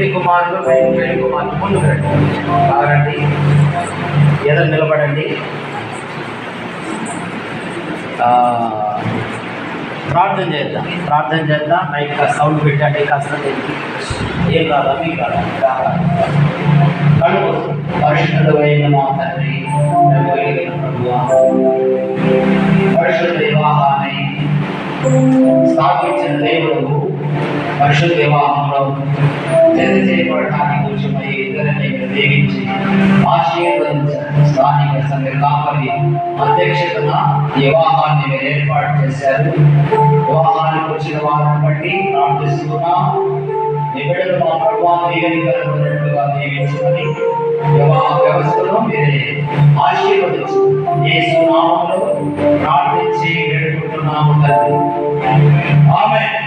పెళ్లి కుమారుడు పెళ్లి కుమార్తె ముందుకు రండి. కాదండి, ఎదురు నిలబడండి. ప్రార్థన చేద్దాం. మైక్ సౌండ్ పెట్టండి. కాస్త ఏం కాదా మీకు కాదా కడుపు పరిశుద్ధమైన మా తండ్రి, పరిశుద్ధ వివాహాన్ని స్థాపించిన దేవుడు పరిశుద్ధ వివాహంలో జత చేయబడటానికి కొంచెమై ఇద్దరిని దీవించి ఆశీర్వదించారు. స్థానిక సంఘ కాపరి అధ్యక్షతన వివాహాన్ని మీరు ఏర్పాటు చేశారు. వివాహానికి వచ్చిన వారిని బట్టి ప్రార్థిస్తున్నా. నిబిడలు మా ప్రభుత్వం దీవెనకరమైనట్టుగా దీవించుకొని వివాహ వ్యవస్థలో మీరే ఆశీర్వదించు. యేసు నామములో ప్రార్థించి వేడుకుంటున్నాము తండ్రి. ఆమేన్.